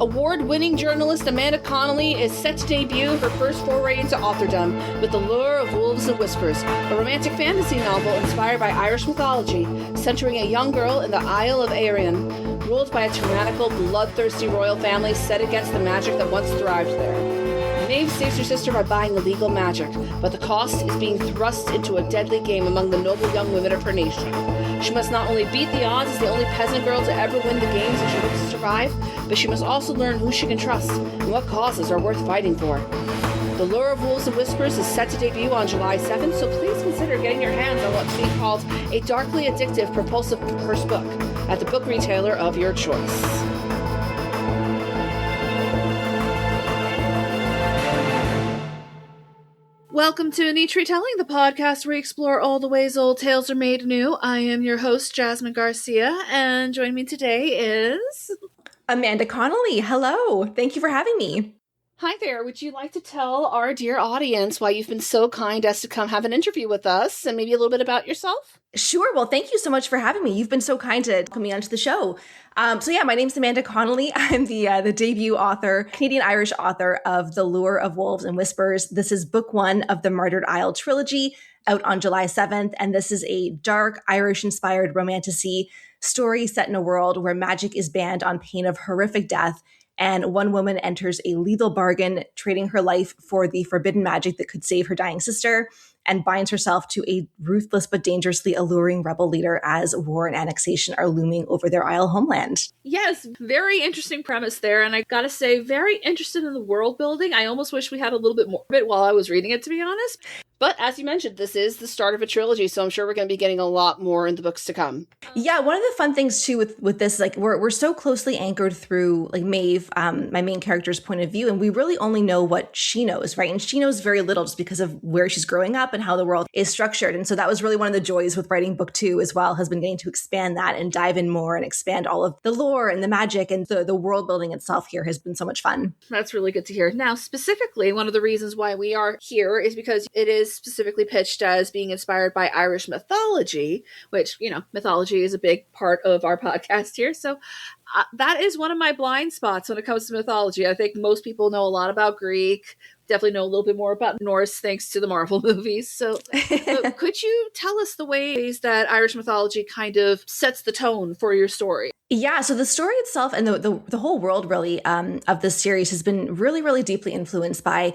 award-winning journalist Amanda Connolly is set to debut her first foray into authordom with The Lure of Wolves and Whispers, a romantic fantasy novel inspired by Irish mythology, centering a young girl in the Isle of Eireann, ruled by a tyrannical, bloodthirsty royal family set against the magic that once thrived there. Maeve saves her sister by buying illegal magic, but the cost is being thrust into a deadly game among the noble young women of her nation. She must not only beat the odds as the only peasant girl to ever win the games if she hopes to survive, but she must also learn who she can trust and what causes are worth fighting for. The Lure of Wolves and Whispers is set to debut on July 7th, so please consider getting your hands on what's being called a darkly addictive, propulsive first book at the book retailer of your choice. Welcome to Niche Retelling, the podcast where we explore all the ways old tales are made new. I am your host, Jasmine Garcia, and joining me today is... Amanda Connolly. Hello. Thank you for having me. Hi there. Would you like to tell our dear audience why you've been so kind as to come have an interview with us and maybe a little bit about yourself? Sure. Well, thank you so much for having me. You've been so kind to come me onto the show. My name's Amanda Connolly. I'm the debut author, Canadian-Irish author of The Lure of Wolves and Whispers. This is book one of the Murdered Isle trilogy, out on July 7th. And this is a dark, Irish-inspired romantasy story set in a world where magic is banned on pain of horrific death. And one woman enters a lethal bargain, trading her life for the forbidden magic that could save her dying sister, and binds herself to a ruthless but dangerously alluring rebel leader as war and annexation are looming over their Isle homeland. Yes, very interesting premise there. And I gotta say, very interested in the world building. I almost wish we had a little bit more of it while I was reading it, to be honest. But as you mentioned, this is the start of a trilogy, so I'm sure we're going to be getting a lot more in the books to come. Yeah, one of the fun things too with this, like we're so closely anchored through like Maeve, my main character's point of view, and we really only know what she knows, right? And she knows very little just because of where she's growing up and how the world is structured. And so that was really one of the joys with writing book two as well, has been getting to expand that and dive in more and expand all of the lore and the magic, and the world building itself here has been so much fun. That's really good to hear. Now, specifically, one of the reasons why we are here is because it is specifically pitched as being inspired by Irish mythology, which, you know, mythology is a big part of our podcast here. So that is one of my blind spots when it comes to mythology. I think most people know a lot about Greek, definitely know a little bit more about Norse thanks to the Marvel movies. So could you tell us the ways that Irish mythology kind of sets the tone for your story? Yeah, so the story itself and the whole world really of this series has been really, really deeply influenced by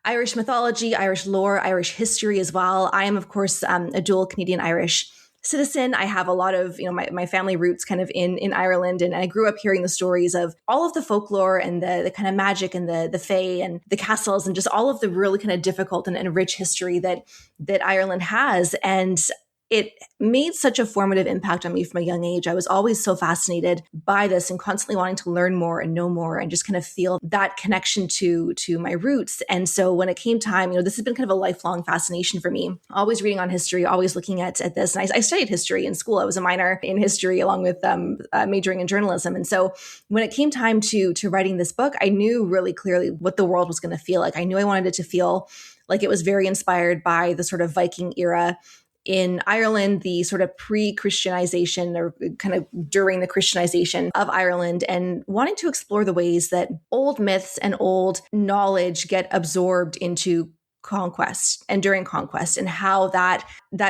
Irish mythology, Irish lore, Irish history as well. I am, of course, a dual Canadian-Irish citizen. I have a lot of, my family roots kind of in Ireland. And I grew up hearing the stories of all of the folklore and the kind of magic and the fae and the castles and just all of the really kind of difficult and rich history that Ireland has. And it made such a formative impact on me from a young age. I was always so fascinated by this and constantly wanting to learn more and know more and just kind of feel that connection to my roots. And so when it came time, this has been kind of a lifelong fascination for me. Always reading on history, always looking at this. And I studied history in school. I was a minor in history along with majoring in journalism. And so when it came time to writing this book, I knew really clearly what the world was going to feel like. I knew I wanted it to feel like it was very inspired by the sort of Viking era in Ireland, the sort of pre-Christianization or kind of during the Christianization of Ireland, and wanting to explore the ways that old myths and old knowledge get absorbed into conquest and during conquest, and how that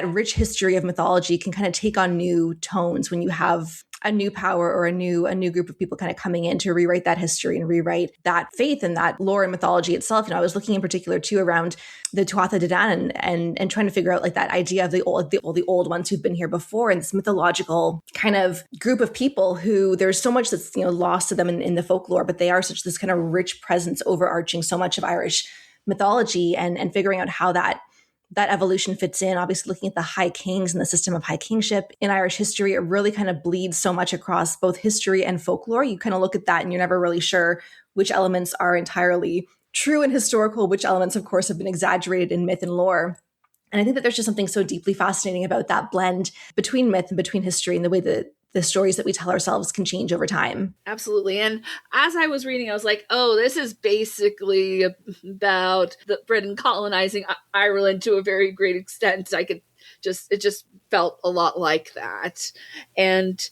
rich history of mythology can kind of take on new tones when you have a new power or a new group of people kind of coming in to rewrite that history and rewrite that faith and that lore and mythology itself. I was looking in particular too around the Tuatha De Danann and trying to figure out like that idea of the old ones who've been here before, and this mythological kind of group of people who there's so much that's lost to them in the folklore, but they are such this kind of rich presence overarching so much of Irish mythology, and figuring out how that evolution fits in. Obviously, looking at the high kings and the system of high kingship in Irish history, it really kind of bleeds so much across both history and folklore. You kind of look at that and you're never really sure which elements are entirely true and historical, which elements, of course, have been exaggerated in myth and lore. And I think that there's just something so deeply fascinating about that blend between myth and between history and the way that the stories that we tell ourselves can change over time. Absolutely. And as I was reading, I was like, oh, this is basically about the Britain colonizing Ireland to a very great extent. It just felt a lot like that. And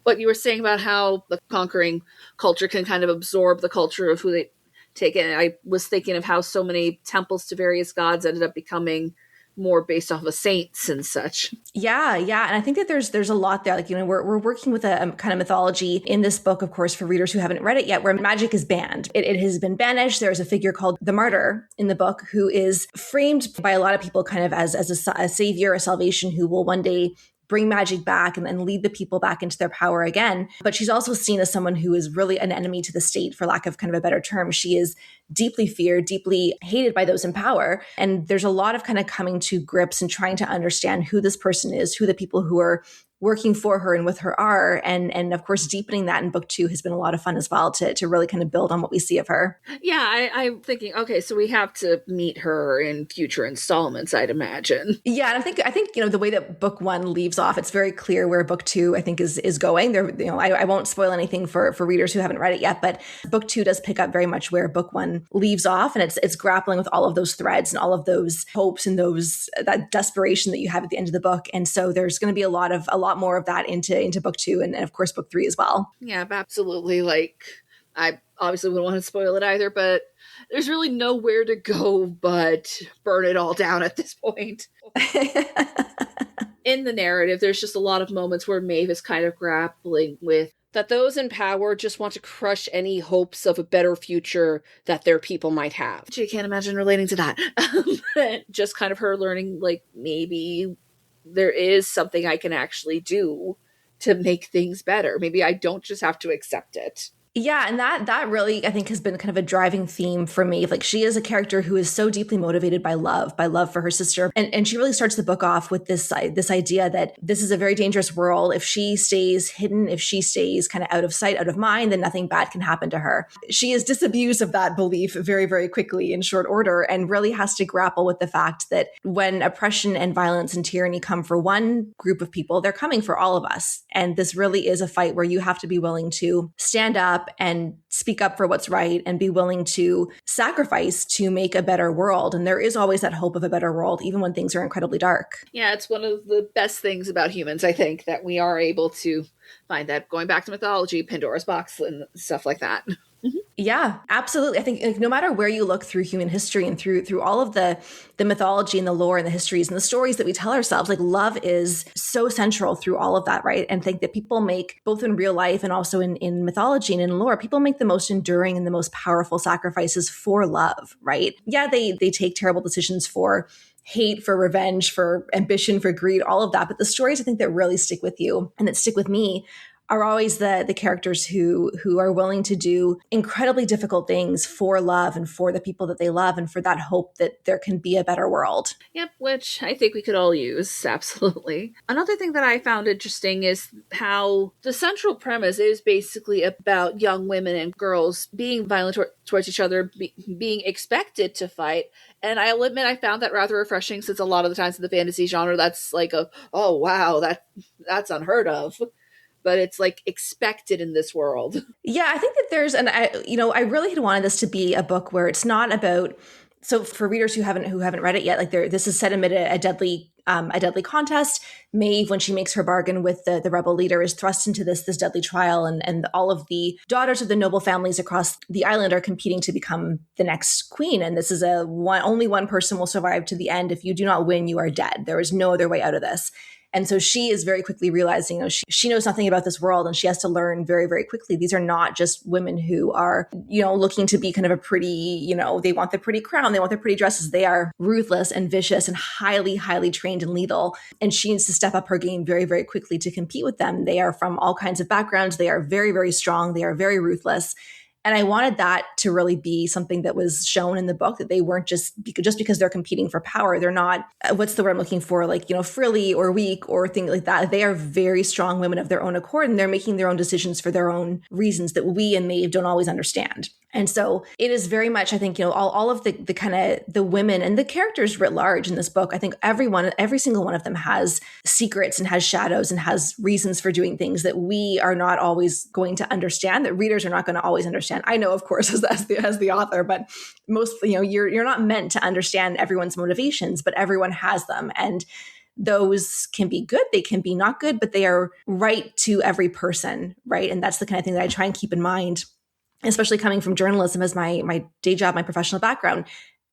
What you were saying about how the conquering culture can kind of absorb the culture of who they take in. I was thinking of how so many temples to various gods ended up becoming more based off of saints and such. Yeah, yeah, and I think that there's a lot there. Like, we're working with a kind of mythology in this book, of course, for readers who haven't read it yet, where magic is banned. It has been banished. There's a figure called the Martyr in the book who is framed by a lot of people kind of as a savior, a salvation who will one day bring magic back and lead the people back into their power again. But she's also seen as someone who is really an enemy to the state, for lack of kind of a better term. She is deeply feared, deeply hated by those in power. And there's a lot of kind of coming to grips and trying to understand who this person is, who the people who are working for her and with her are. And of course, deepening that in book 2 has been a lot of fun as well to really kind of build on what we see of her. Yeah, I'm thinking, okay, so we have to meet her in future installments, I'd imagine. Yeah, and I think the way that book 1 leaves off, it's very clear where book 2 I think is going. There, I won't spoil anything for readers who haven't read it yet, but book 2 does pick up very much where book 1 leaves off, and it's grappling with all of those threads and all of those hopes and that desperation that you have at the end of the book. And so there's going to be a lot more of that into book 2 and of course book 3 as well. Yeah, absolutely. Like, I obviously wouldn't want to spoil it either, but there's really nowhere to go but burn it all down at this point. In the narrative, there's just a lot of moments where Maeve is kind of grappling with that those in power just want to crush any hopes of a better future that their people might have. Gee, I can't imagine relating to that. Just kind of her learning, like, maybe there is something I can actually do to make things better. Maybe I don't just have to accept it. Yeah, and that really, I think, has been kind of a driving theme for me. Like, she is a character who is so deeply motivated by love for her sister. And she really starts the book off with this idea that this is a very dangerous world. If she stays hidden, if she stays kind of out of sight, out of mind, then nothing bad can happen to her. She is disabused of that belief very, very quickly in short order, and really has to grapple with the fact that when oppression and violence and tyranny come for one group of people, they're coming for all of us. And this really is a fight where you have to be willing to stand up and speak up for what's right and be willing to sacrifice to make a better world. And there is always that hope of a better world, even when things are incredibly dark. Yeah, it's one of the best things about humans, I think, that we are able to find that. Going back to mythology, Pandora's box and stuff like that. Yeah, absolutely. I think no matter where you look through human history and through all of the mythology and the lore and the histories and the stories that we tell ourselves, like, love is so central through all of that, right? And think that people make, both in real life and also in mythology and in lore, people make the most enduring and the most powerful sacrifices for love, right? Yeah, they take terrible decisions for hate, for revenge, for ambition, for greed, all of that. But the stories I think that really stick with you and that stick with me are always the characters who are willing to do incredibly difficult things for love and for the people that they love and for that hope that there can be a better world. Yep, which I think we could all use, absolutely. Another thing that I found interesting is how the central premise is basically about young women and girls being violent towards each other, being expected to fight. And I'll admit I found that rather refreshing, since a lot of the times in the fantasy genre, that's like oh wow, that's unheard of. But it's like expected in this world. Yeah, I think that there's, and I really had wanted this to be a book where it's not about. So for readers who haven't read it yet, like, this is set amid a deadly contest. Maeve, when she makes her bargain with the rebel leader, is thrust into this deadly trial, and all of the daughters of the noble families across the island are competing to become the next queen. And this is only one person will survive to the end. If you do not win, you are dead. There is no other way out of this. And so she is very quickly realizing, she knows nothing about this world, and she has to learn very, very quickly. These are not just women who are, looking to be kind of a pretty, they want the pretty crown, they want their pretty dresses. They are ruthless and vicious and highly, highly trained and lethal. And she needs to step up her game very, very quickly to compete with them. They are from all kinds of backgrounds. They are very, very strong. They are very ruthless. And I wanted that to really be something that was shown in the book, that they weren't just because they're competing for power. They're not, what's the word I'm looking for? Like, frilly or weak or things like that. They are very strong women of their own accord, and they're making their own decisions for their own reasons that we and Maeve don't always understand. And so it is very much, I think, all of the kind of the women and the characters writ large in this book. I think every single one of them has secrets and has shadows and has reasons for doing things that we are not always going to understand, that readers are not going to always understand. I know, of course, as the author, but most, you're not meant to understand everyone's motivations, but everyone has them. And those can be good, they can be not good, but they are right to every person, right? And that's the kind of thing that I try and keep in mind, especially coming from journalism as my day job, my professional background.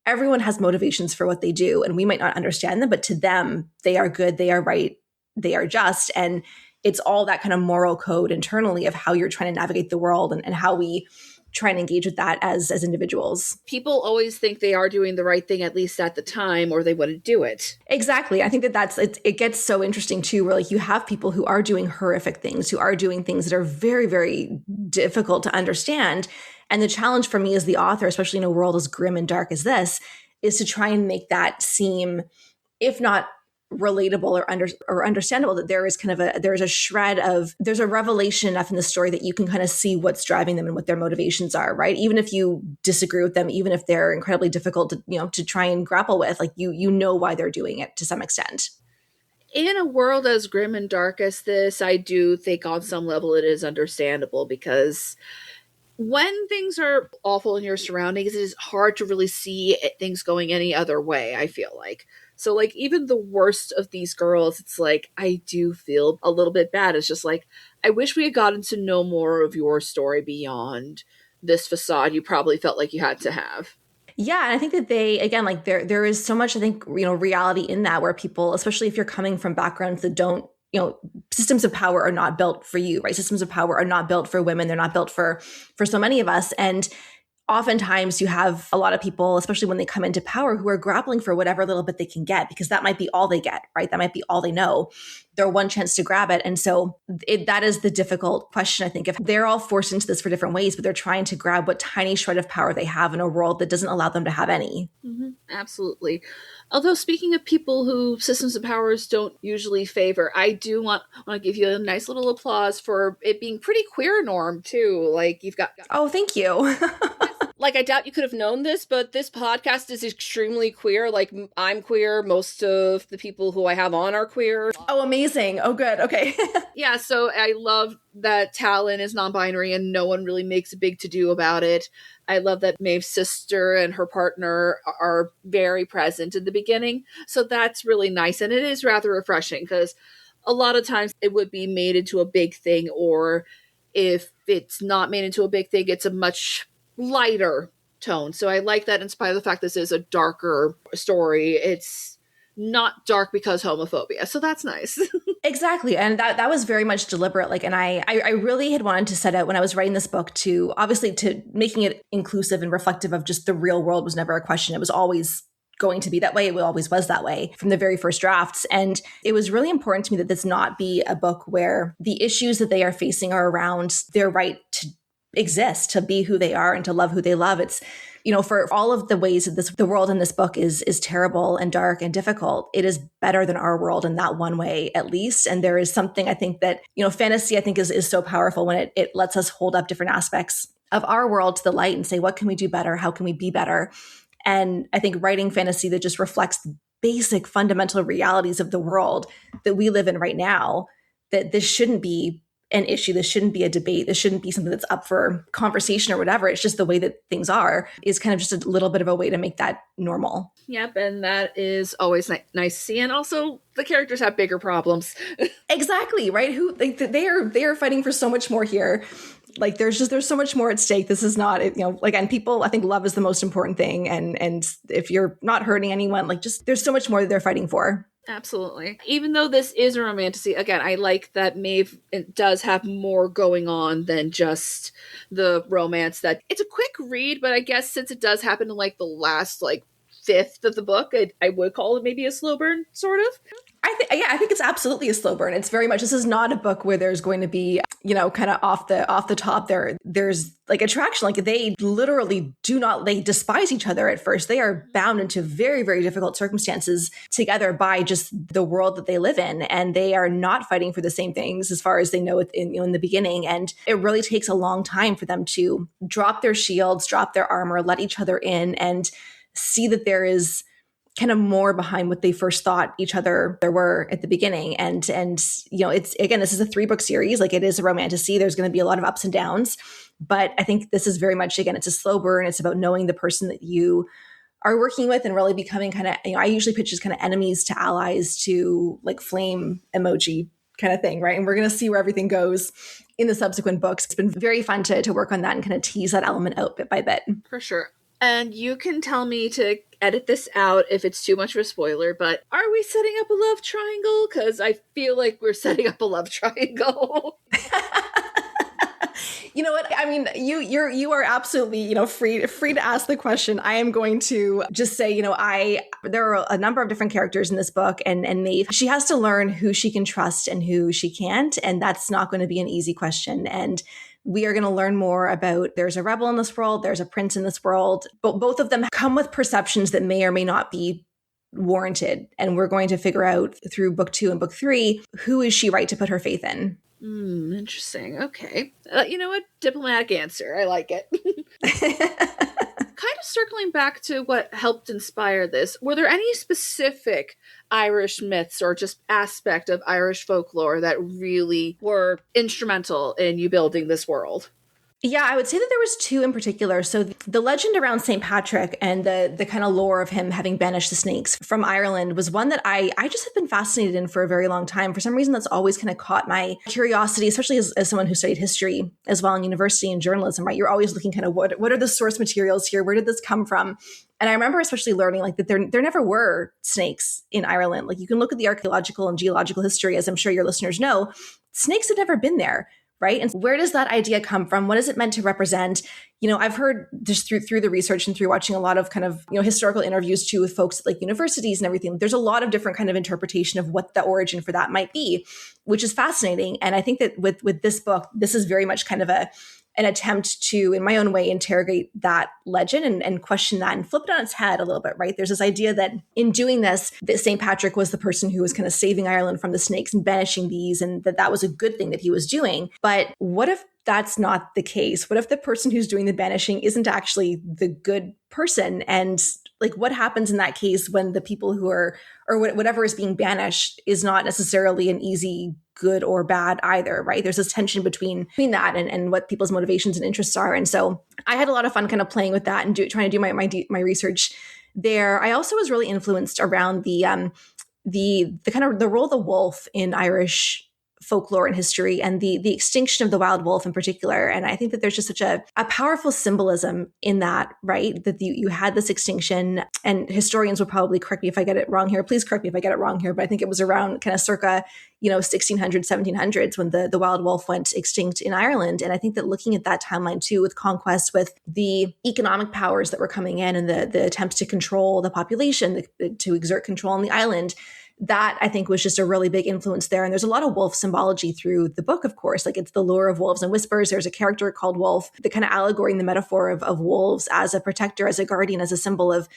Everyone has motivations for what they do, and we might not understand them, but to them, they are good, they are right, they are just. And it's all that kind of moral code internally of how you're trying to navigate the world and how we try and engage with that as individuals. People always think they are doing the right thing, at least at the time, or they wouldn't do it. Exactly. I think it gets so interesting too, where like you have people who are doing horrific things, who are doing things that are very, very difficult to understand. And the challenge for me as the author, especially in a world as grim and dark as this, is to try and make that seem, if not relatable or understandable, that there is kind of there's a shred of, there's a revelation enough in the story that you can kind of see what's driving them and what their motivations are, right? Even if you disagree with them, even if they're incredibly difficult to try and grapple with, like you know why they're doing it to some extent. In a world as grim and dark as this, I do think on some level it is understandable, because when things are awful in your surroundings, it is hard to really see things going any other way, I feel like. So, like, even the worst of these girls, it's like, I do feel a little bit bad. It's just like, I wish we had gotten to know more of your story beyond this facade you probably felt like you had to have. Yeah, and I think that they, again, like there is so much, I think, reality in that, where people, especially if you're coming from backgrounds that don't, systems of power are not built for you, right? Systems of power are not built for women. They're not built for so many of us. And oftentimes you have a lot of people, especially when they come into power, who are grappling for whatever little bit they can get, because that might be all they get, right? That might be all they know. Their one chance to grab it. And so that is the difficult question, I think, if they're all forced into this for different ways, but they're trying to grab what tiny shred of power they have in a world that doesn't allow them to have any. Mm-hmm. Absolutely. Although, speaking of people who systems of powers don't usually favor, I do want to give you a nice little applause for it being pretty queer norm, too. Like, you've got... Oh, thank you. Like, I doubt you could have known this, but this podcast is extremely queer. Like, I'm queer. Most of the people who I have on are queer. Oh, amazing. Oh, good. Okay. Yeah, so I love that Talon is non-binary and no one really makes a big to-do about it. I love that Maeve's sister and her partner are very present in the beginning. So that's really nice. And it is rather refreshing, because a lot of times it would be made into a big thing, or if it's not made into a big thing, it's a much lighter tone. So I like that, in spite of the fact this is a darker story, it's not dark because homophobia. So that's nice. Exactly. And that was very much deliberate. Like, and I really had wanted to set out when I was writing this book to, obviously, to making it inclusive and reflective of just the real world was never a question. It was always going to be that way. It always was that way from the very first drafts. And it was really important to me that this not be a book where the issues that they are facing are around their right to exist, to be who they are and to love who they love. It's, for all of the ways that the world in this book is terrible and dark and difficult, it is better than our world in that one way, at least. And there is something, I think, that, fantasy, I think, is so powerful when it lets us hold up different aspects of our world to the light and say, what can we do better? How can we be better? And I think writing fantasy that just reflects the basic fundamental realities of the world that we live in right now, that this shouldn't be an issue. This shouldn't be a debate. This shouldn't be something that's up for conversation or whatever. It's just the way that things are, is kind of just a little bit of a way to make that normal. Yep. And that is always nice to see. And also the characters have bigger problems. Exactly. Right. They are fighting for so much more here. Like there's so much more at stake. This is not, and people, I think love is the most important thing. And if you're not hurting anyone, there's so much more that they're fighting for. Absolutely. Even though this is a romantasy, again, I like that Maeve does have more going on than just the romance. That it's a quick read, but I guess since it does happen in the last fifth of the book, I would call it maybe a slow burn, sort of. I think it's absolutely a slow burn. It's very much, this is not a book where there's going to be, kind of off the top there's attraction. They literally they despise each other at first. They are bound into very, very difficult circumstances together by just the world that they live in. And they are not fighting for the same things as far as they know in the beginning. And it really takes a long time for them to drop their shields, drop their armor, let each other in, and see that there is kind of more behind what they first thought each other there were at the beginning. And it's, again, this is a 3-book series. It is a romantasy. There's going to be a lot of ups and downs, but I think this is very much, again, it's a slow burn. It's about knowing the person that you are working with and really becoming kind of, I usually pitch as kind of enemies to allies to like flame emoji kind of thing, right? And we're going to see where everything goes in the subsequent books. It's been very fun to work on that and kind of tease that element out bit by bit. For sure. And you can tell me to edit this out if it's too much of a spoiler, but are we setting up a love triangle? Because I feel like we're setting up a love triangle. You know what? I mean, you are absolutely, free to ask the question. I am going to just say, there are a number of different characters in this book, and Maeve, she has to learn who she can trust and who she can't, and that's not going to be an easy question. And we are going to learn more about there's a rebel in this world, there's a prince in this world, but both of them come with perceptions that may or may not be warranted. And we're going to figure out through book 2 and book 3, who is she right to put her faith in? Interesting. Okay. You know what? Diplomatic answer. I like it. Kind of circling back to what helped inspire this, were there any specific Irish myths or just aspect of Irish folklore that really were instrumental in you building this world? Yeah, I would say that there was 2 in particular. So the legend around St. Patrick and the kind of lore of him having banished the snakes from Ireland was one that I just have been fascinated in for a very long time. For some reason, that's always kind of caught my curiosity, especially as someone who studied history as well in university and journalism, right? You're always looking kind of what are the source materials here? Where did this come from? And I remember especially learning like that there never were snakes in Ireland. Like you can look at the archaeological and geological history, as I'm sure your listeners know, snakes had never been there. Right. And where does that idea come from? What is it meant to represent? I've heard just through the research and through watching a lot of kind of, historical interviews too with folks at like universities and everything. There's a lot of different kind of interpretation of what the origin for that might be, which is fascinating. And I think that with this book, this is very much kind of an attempt to, in my own way, interrogate that legend and question that and flip it on its head a little bit, right? There's this idea that in doing this, that St. Patrick was the person who was kind of saving Ireland from the snakes and banishing these, and that was a good thing that he was doing. But what if that's not the case? What if the person who's doing the banishing isn't actually the good person? And like, what happens in that case when the people who are, or whatever is being banished is not necessarily an easy good or bad either, right? There's this tension between that and what people's motivations and interests are. And so I had a lot of fun kind of playing with that and trying to do my research there. I also was really influenced around the kind of the role of the wolf in Irish folklore and history, and the extinction of the wild wolf in particular. And I think that there's just such a powerful symbolism in that, right? That you had this extinction, and historians will probably correct me if I get it wrong here. Please correct me if I get it wrong here, but I think it was around kind of circa, 1600s, 1700s when the wild wolf went extinct in Ireland. And I think that looking at that timeline too, with conquest, with the economic powers that were coming in and the attempts to control the population, to exert control on the island, that I think was just a really big influence there. And there's a lot of wolf symbology through the book, of course, like it's the lure of wolves and whispers. There's a character called Wolf, the kind of allegory and the metaphor of wolves as a protector, as a guardian, as a symbol of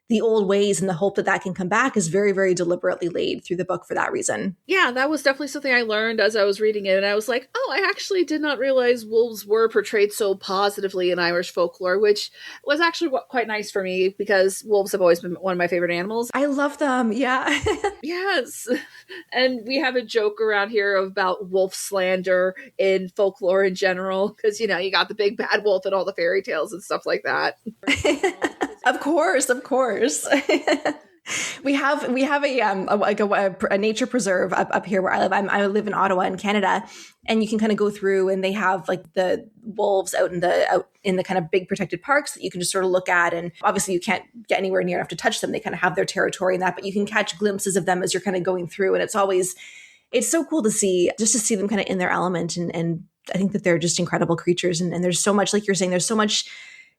the old ways, and the hope that can come back is very, very deliberately laid through the book for that reason. Yeah, that was definitely something I learned as I was reading it. And I was like, oh, I actually did not realize wolves were portrayed so positively in Irish folklore, which was actually quite nice for me because wolves have always been one of my favorite animals. I love them. Yeah. Yes. And we have a joke around here about wolf slander in folklore in general, because, you got the big bad wolf and all the fairy tales and stuff like that. Of course. We have a nature preserve up here where I live. I live in Ottawa in Canada, and you can kind of go through, and they have like the wolves out in the kind of big protected parks that you can just sort of look at. And obviously you can't get anywhere near enough to touch them. They kind of have their territory in that, but you can catch glimpses of them as you're kind of going through. And it's so cool to see them kind of in their element. And I think that they're just incredible creatures. And there's so much, like you're saying, there's so much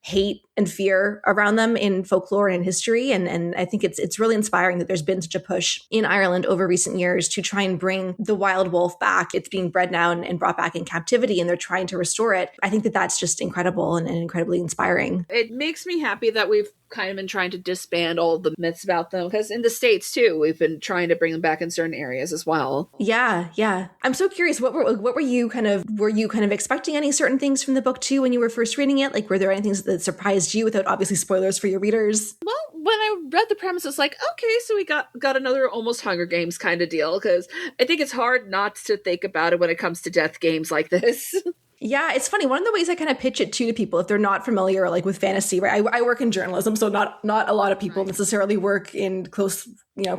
hate and fear around them in folklore and in history. And I think it's really inspiring that there's been such a push in Ireland over recent years to try and bring the wild wolf back. It's being bred now and brought back in captivity, and they're trying to restore it. I think that that's just incredible and incredibly inspiring. It makes me happy that we've kind of been trying to disband all the myths about them, because in the States too, we've been trying to bring them back in certain areas as well. Yeah. I'm so curious. What were you kind of expecting any certain things from the book too when you were first reading it? Like, were there any things that surprised you, without obviously spoilers for your readers? Well, when I read the premise, it's like, okay, so we got another almost Hunger Games kind of deal, because I think it's hard not to think about it when it comes to death games like this. Yeah, it's funny. One of the ways I kind of pitch it to people, if they're not familiar like with fantasy, right? I work in journalism, so not a lot of people necessarily work in close,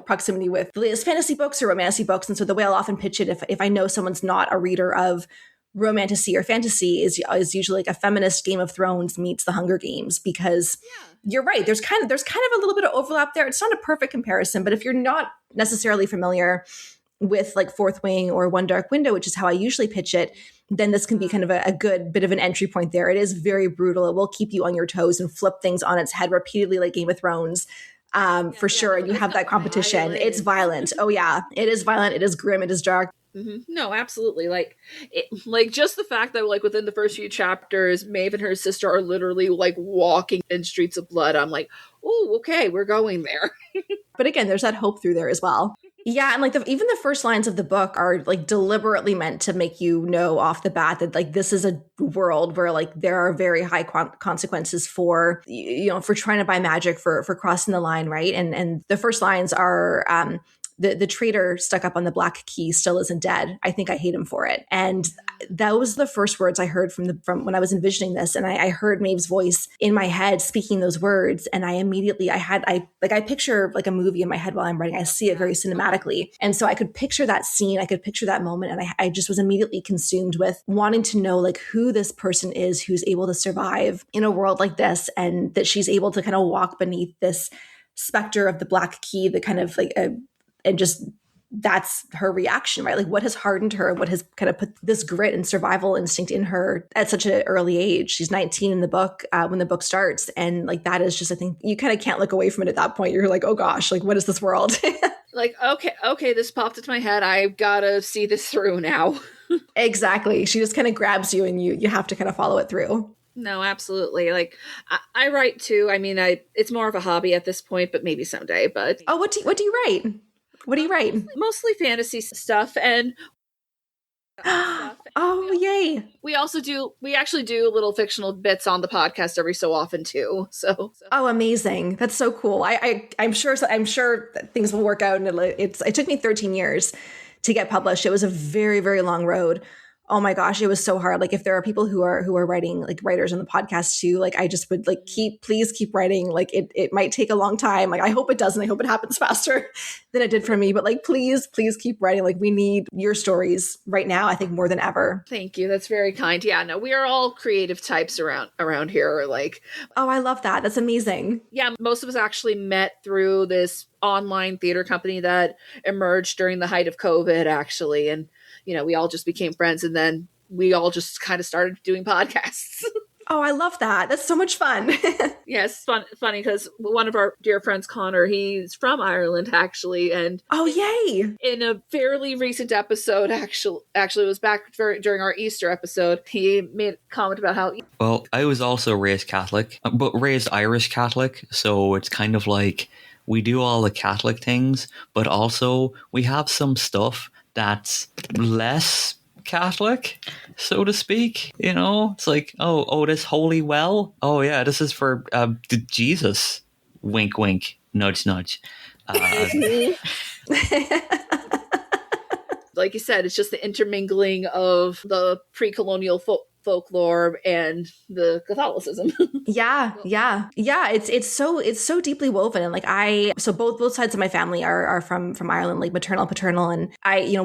proximity with the latest fantasy books or romantasy books. And so the way I'll often pitch it, if I know someone's not a reader of romantasy or fantasy, is usually like a feminist Game of Thrones meets the Hunger Games, because you're right. There's kind of a little bit of overlap there. It's not a perfect comparison, but if you're not necessarily familiar with like Fourth Wing or One Dark Window, which is how I usually pitch it, then this can be kind of a good bit of an entry point there. It is very brutal. It will keep you on your toes and flip things on its head repeatedly, like Game of Thrones, for sure. And you have that competition. It's violent. Oh yeah, it is violent. It is grim. It is dark. Mm-hmm. No, absolutely. Like just the fact that like within the first few chapters, Maeve and her sister are literally like walking in streets of blood. I'm like, oh, okay, we're going there. But again, there's that hope through there as well. Yeah, and like even the first lines of the book are like deliberately meant to make you know off the bat that like this is a world where like there are very high consequences for for trying to buy magic, for crossing the line, right? And the first lines are the traitor stuck up on the black key still isn't dead. I think I hate him for it. And that was the first words I heard from when I was envisioning this. And I heard Maeve's voice in my head speaking those words. And I immediately, I picture like a movie in my head while I'm writing. I see it very cinematically. And so I could picture that scene. I could picture that moment. And I just was immediately consumed with wanting to know like who this person is who's able to survive in a world like this, and that she's able to kind of walk beneath this specter of the black key, the kind of like and just that's her reaction, right? Like what has hardened her, what has kind of put this grit and survival instinct in her at such an early age. She's 19 in the book when the book starts. And like that is just, I think you kind of can't look away from it at that point. You're like, oh gosh, like what is this world? Like, okay, this popped into my head. I've got to see this through now. Exactly. She just kind of grabs you and you have to kind of follow it through. No, absolutely. Like I write too. I mean, it's more of a hobby at this point, but maybe someday. But what do you write? What do you write? Mostly fantasy stuff and oh, yay. We actually do little fictional bits on the podcast every so often too. So. Oh, amazing. That's so cool. I'm sure that things will work out, and it took me 13 years to get published. It was a very, very long road. Oh my gosh, it was so hard. Like if there are people who are writing, like writers on the podcast too, like I just would like please keep writing. Like it might take a long time. Like I hope it doesn't. I hope it happens faster than it did for me. But like please keep writing. Like we need your stories right now, I think more than ever. Thank you. That's very kind. Yeah, no, we are all creative types around here. Like, oh, I love that. That's amazing. Yeah, most of us actually met through this online theater company that emerged during the height of COVID, actually, and we all just became friends, and then we all just kind of started doing podcasts. Oh, I love that. That's so much fun. Yes, funny because one of our dear friends, Connor, he's from Ireland, actually. And oh, yay. In a fairly recent episode, actually it was back during our Easter episode, he made a comment about how... Well, I was also raised Catholic, but raised Irish Catholic. So it's kind of like we do all the Catholic things, but also we have some stuff that's less Catholic, so to speak. It's like, oh, this holy well. Oh yeah, this is for Jesus. Wink, wink. Nudge, nudge. Like you said, it's just the intermingling of the pre-colonial folklore and the Catholicism. Yeah. It's so deeply woven. And like so both sides of my family are from Ireland, like maternal, paternal, and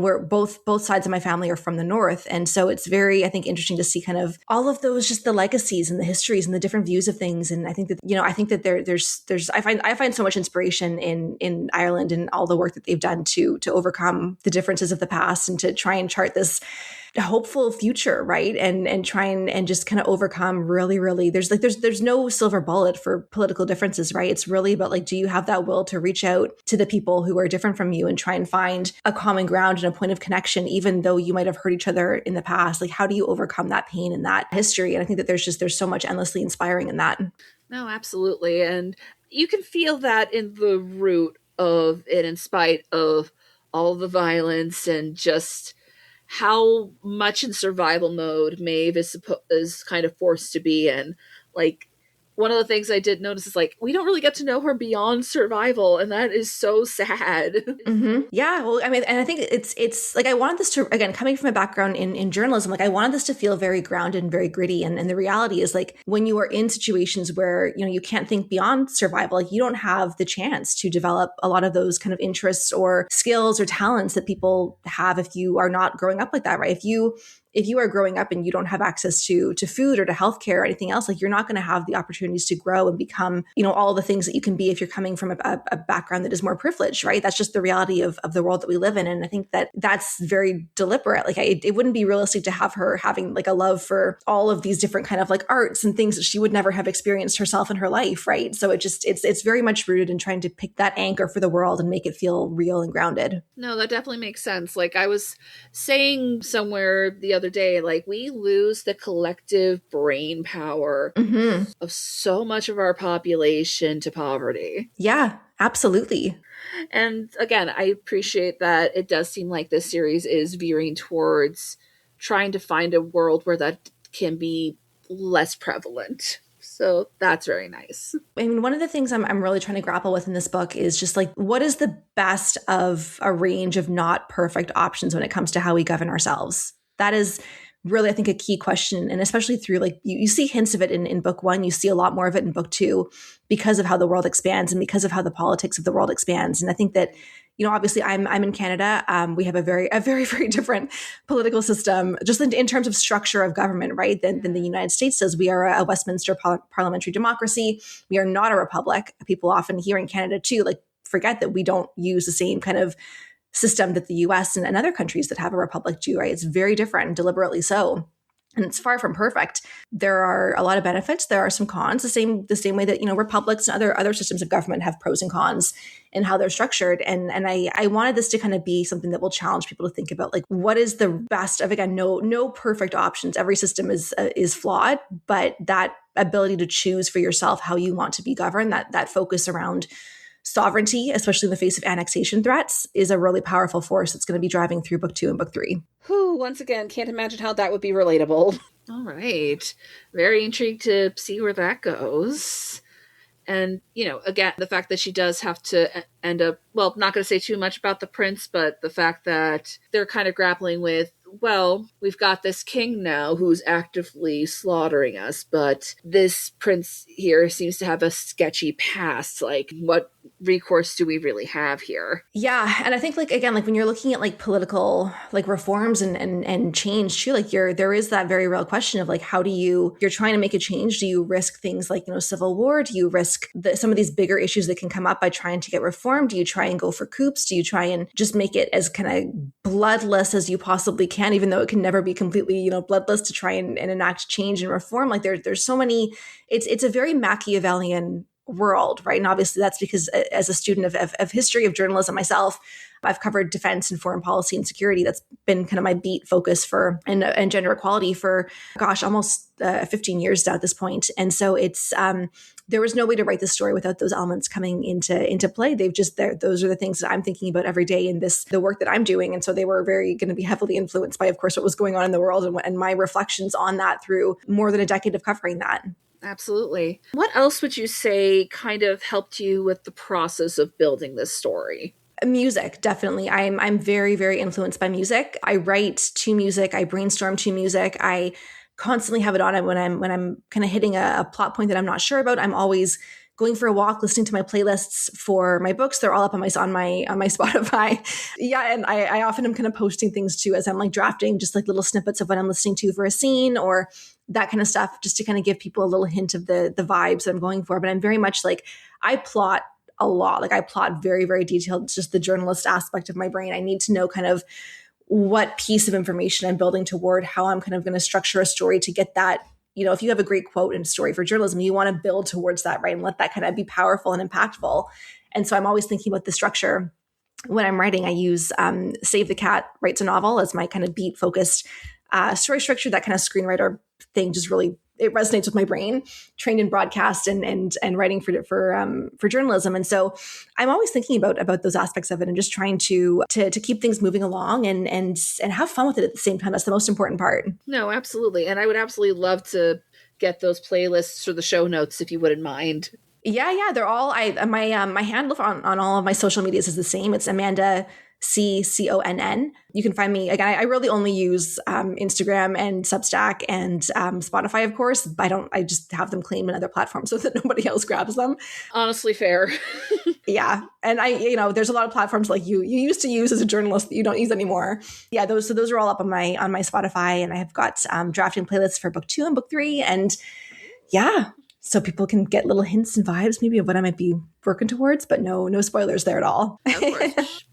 we're both sides of my family are from the north. And so it's very, I think, interesting to see kind of all of those, just the legacies and the histories and the different views of things. And I think that there's I find so much inspiration in Ireland and all the work that they've done to overcome the differences of the past and to try and chart this hopeful future, right? And try and just kind of overcome really there's no silver bullet for political differences, right? It's really about like, do you have that will to reach out to the people who are different from you and try and find a common ground and a point of connection, even though you might have hurt each other in the past? Like, how do you overcome that pain and that history? And I think that there's so much endlessly inspiring in that. No, absolutely. And you can feel that in the root of it, in spite of all the violence and just how much in survival mode Maeve is kind of forced to be in. Like, one of the things I did notice is like, we don't really get to know her beyond survival, and that is so sad. Yeah, well, I mean, and I think it's like I wanted this to, again, coming from a background in journalism, like I wanted this to feel very grounded and very gritty. And the reality is like when you are in situations where, you know, you can't think beyond survival, like you don't have the chance to develop a lot of those kind of interests or skills or talents that people have if you are not growing up like that, right? If you are growing up and you don't have access to food or to healthcare or anything else, like you're not going to have the opportunities to grow and become, you know, all the things that you can be if you're coming from a background that is more privileged, right? That's just the reality of the world that we live in. And I think that that's very deliberate. Like it wouldn't be realistic to have her having like a love for all of these different kind of like arts and things that she would never have experienced herself in her life, right? So it's very much rooted in trying to pick that anchor for the world and make it feel real and grounded. No, that definitely makes sense. Like I was saying somewhere the other day, like we lose the collective brain power of so much of our population to poverty. Yeah, absolutely. And again, I appreciate that it does seem like this series is veering towards trying to find a world where that can be less prevalent. So that's very nice. I mean, one of the things I'm really trying to grapple with in this book is just like, what is the best of a range of not perfect options when it comes to how we govern ourselves? That is really, I think, a key question. And especially through like, you see hints of it in book one, you see a lot more of it in book two because of how the world expands and because of how the politics of the world expands. And I think that, you know, obviously I'm in Canada. We have a very, very different political system, just in terms of structure of government, right, than the United States does. We are a Westminster parliamentary democracy. We are not a republic. People often here in Canada too, like forget that we don't use the same kind of system that the US and other countries that have a republic do, right? It's very different and deliberately so. And it's far from perfect. There are a lot of benefits. There are some cons, the same way that, you know, republics and other systems of government have pros and cons in how they're structured. And I wanted this to kind of be something that will challenge people to think about, like, what is the best of, again, no perfect options. Every system is flawed, but that ability to choose for yourself how you want to be governed, that focus around sovereignty, especially in the face of annexation threats, is a really powerful force that's going to be driving through book two and book three. Whew, once again, can't imagine how that would be relatable. All right. Very intrigued to see where that goes. And, you know, again, the fact that she does have to end up, well, not going to say too much about the prince, but the fact that they're kind of grappling with, well, we've got this king now who's actively slaughtering us, but this prince here seems to have a sketchy past. Like, what recourse do we really have here? Yeah. And I think, like, again, like when you're looking at like political like reforms and change too, like there is that very real question of like, how do you're trying to make a change? Do you risk things like, you know, civil war? Do you risk some of these bigger issues that can come up by trying to get reform? Do you try and go for coups? Do you try and just make it as kind of bloodless as you possibly can, even though it can never be completely, you know, bloodless, to try and enact change and reform? Like there's so many, it's a very Machiavellian world, right? And obviously that's because as a student of history of journalism myself, I've covered defense and foreign policy and security. That's been kind of my beat focus for and gender equality for, gosh, almost 15 years now at this point. And so it's there was no way to write this story without those elements coming into play. Those are the things that I'm thinking about every day in the work that I'm doing. And so they were very going to be heavily influenced by, of course, what was going on in the world and my reflections on that through more than a decade of covering that. Absolutely. What else would you say kind of helped you with the process of building this story? Music, definitely. I'm very, very influenced by music. I write to music. I brainstorm to music. I constantly have it on when I'm kind of hitting a plot point that I'm not sure about. I'm always going for a walk, listening to my playlists for my books. They're all up on my Spotify. Yeah, and I often am kind of posting things too as I'm like drafting, just like little snippets of what I'm listening to for a scene or that kind of stuff, just to kind of give people a little hint of the vibes that I'm going for. But I'm very much like, I plot a lot. Like I plot very, very detailed. It's just the journalist aspect of my brain. I need to know kind of what piece of information I'm building toward, how I'm kind of going to structure a story to get that. You know, if you have a great quote in a story for journalism, you want to build towards that, right? And let that kind of be powerful and impactful. And so I'm always thinking about the structure. When I'm writing, I use Save the Cat Writes a Novel as my kind of beat focused story structure. That kind of screenwriter thing just really, it resonates with my brain, trained in broadcast and writing for journalism. And so I'm always thinking about those aspects of it and just trying to keep things moving along and have fun with it at the same time. That's the most important part. No, absolutely. And I would absolutely love to get those playlists or the show notes if you wouldn't mind. Yeah, they're all my handle on all of my social medias is the same. It's Amanda Conn. You can find me again. I really only use Instagram and Substack and Spotify, of course. I just have them claimed in other platforms so that nobody else grabs them. Honestly, fair. Yeah, and there's a lot of platforms like you used to use as a journalist that you don't use anymore. Yeah, those are all up on my Spotify, and I have got drafting playlists for book 2 and book 3, and yeah. So people can get little hints and vibes maybe of what I might be working towards, but no spoilers there at all. Of course.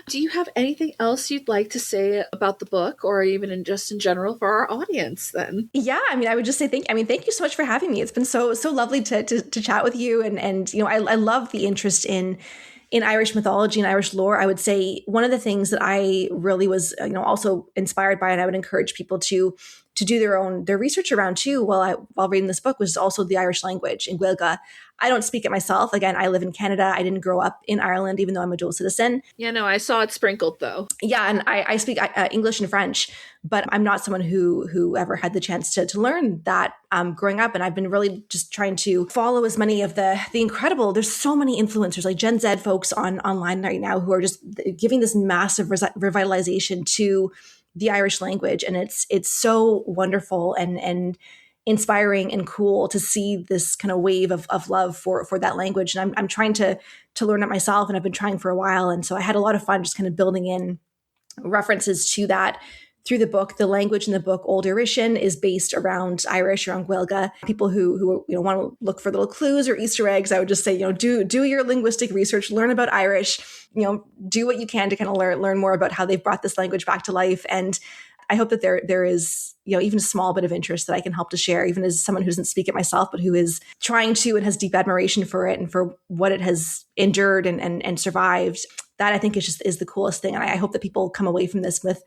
Do you have anything else you'd like to say about the book or even in general for our audience then? Yeah, I would just say thank you so much for having me. It's been so lovely to chat with you. And I love the interest in Irish mythology and Irish lore. I would say one of the things that I really was, also inspired by, and I would encourage people to do their research around too while reading this book, was also the Irish language in Gaeilge. I don't speak it myself. Again, I live in Canada. I didn't grow up in Ireland, even though I'm a dual citizen. Yeah, no, I saw it sprinkled though. Yeah, and I speak English and French, but I'm not someone who ever had the chance to learn that growing up. And I've been really just trying to follow as many of the incredible. There's so many influencers like Gen Z folks online right now who are just giving this massive revitalization to the Irish language, and it's so wonderful and inspiring and cool to see this kind of wave of love for that language. And I'm trying to learn it myself, and I've been trying for a while. And so I had a lot of fun just kind of building in references to that through the book. The language in the book, Old Eireann, is based around Irish, around Gaeilge. People who want to look for little clues or Easter eggs, I would just say, do your linguistic research, learn about Irish, do what you can to kind of learn more about how they've brought this language back to life. And I hope that there is, even a small bit of interest that I can help to share, even as someone who doesn't speak it myself, but who is trying to and has deep admiration for it and for what it has endured and survived. That I think is the coolest thing. And I hope that people come away from this with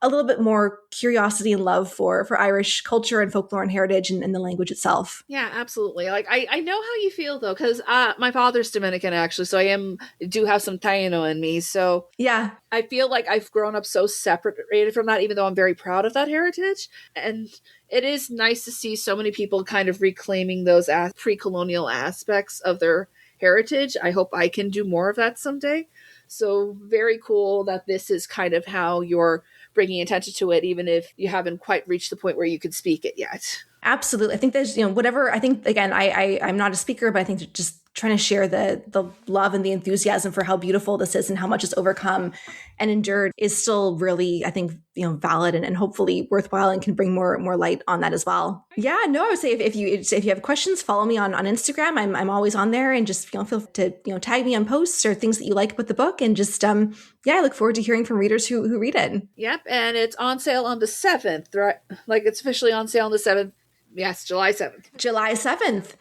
a little bit more curiosity and love for Irish culture and folklore and heritage and the language itself. Yeah, absolutely. Like I know how you feel though, because my father's Dominican actually, so I do have some Taino in me. So yeah, I feel like I've grown up so separated from that, even though I'm very proud of that heritage. And it is nice to see so many people kind of reclaiming those pre-colonial aspects of their heritage. I hope I can do more of that someday. So very cool that this is kind of how you're bringing attention to it, even if you haven't quite reached the point where you could speak it yet. Absolutely. I think there's, whatever, I think, again, I'm not a speaker, but I think just trying to share the love and the enthusiasm for how beautiful this is and how much it's overcome and endured is still really, I think, valid and hopefully worthwhile and can bring more light on that as well. Yeah, no, I would say if you have questions, follow me on Instagram. I'm always on there, and just feel to tag me on posts or things that you like about the book, and just I look forward to hearing from readers who read it. Yep, and it's on sale on the 7th, right? Like it's officially on sale on the 7th. Yes, July 7th. July 7th.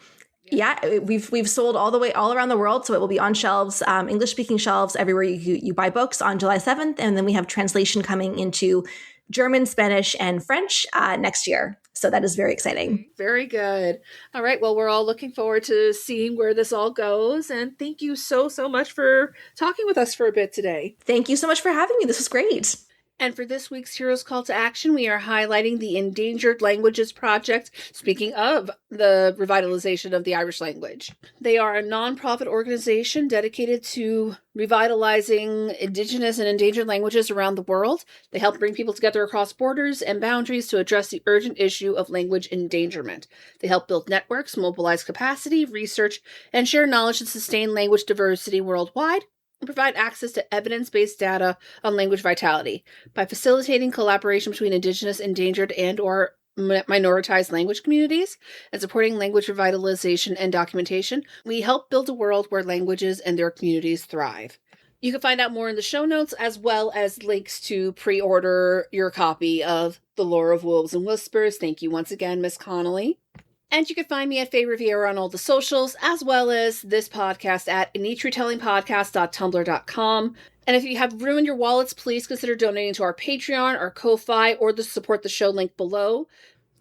Yeah, we've sold all around the world, so it will be on shelves, English-speaking shelves everywhere you buy books on July 7th, and then we have translation coming into German, Spanish, and French next year. So that is very exciting. Very good. All right, well, we're all looking forward to seeing where this all goes, and thank you so much for talking with us for a bit today. Thank you so much for having me. This was great. And for this week's Heroes Call to Action, we are highlighting the Endangered Languages Project, speaking of the revitalization of the Irish language. They are a nonprofit organization dedicated to revitalizing Indigenous and endangered languages around the world. They help bring people together across borders and boundaries to address the urgent issue of language endangerment. They help build networks, mobilize capacity, research, and share knowledge to sustain language diversity worldwide, and provide access to evidence-based data on language vitality. By facilitating collaboration between Indigenous, endangered, and/or minoritized language communities and supporting language revitalization and documentation, we help build a world where languages and their communities thrive. You can find out more in the show notes, as well as links to pre-order your copy of The Lore of Wolves and Whispers. Thank you once again, Miss Connolly. And you can find me at Faye Riviera on all the socials, as well as this podcast at retellingpodcast.tumblr.com. And if you have ruined your wallets, please consider donating to our Patreon, our Ko-Fi, or the support the show link below.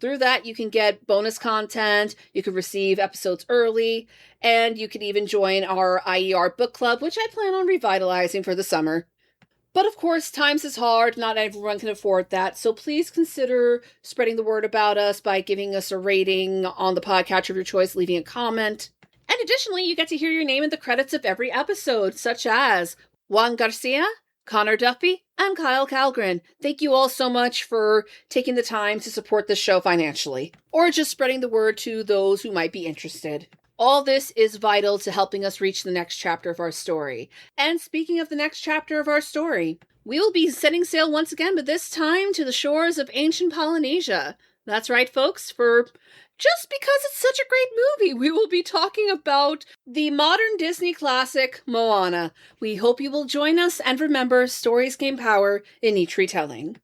Through that, you can get bonus content, you can receive episodes early, and you can even join our IER book club, which I plan on revitalizing for the summer. But of course, times is hard. Not everyone can afford that. So please consider spreading the word about us by giving us a rating on the podcatcher of your choice, leaving a comment. And additionally, you get to hear your name in the credits of every episode, such as Juan Garcia, Connor Duffy, and Kyle Calgren. Thank you all so much for taking the time to support this show financially, or just spreading the word to those who might be interested. All this is vital to helping us reach the next chapter of our story. And speaking of the next chapter of our story, we will be setting sail once again, but this time to the shores of ancient Polynesia. That's right, folks, for just because it's such a great movie, we will be talking about the modern Disney classic, Moana. We hope you will join us, and remember, stories gain power in each retelling.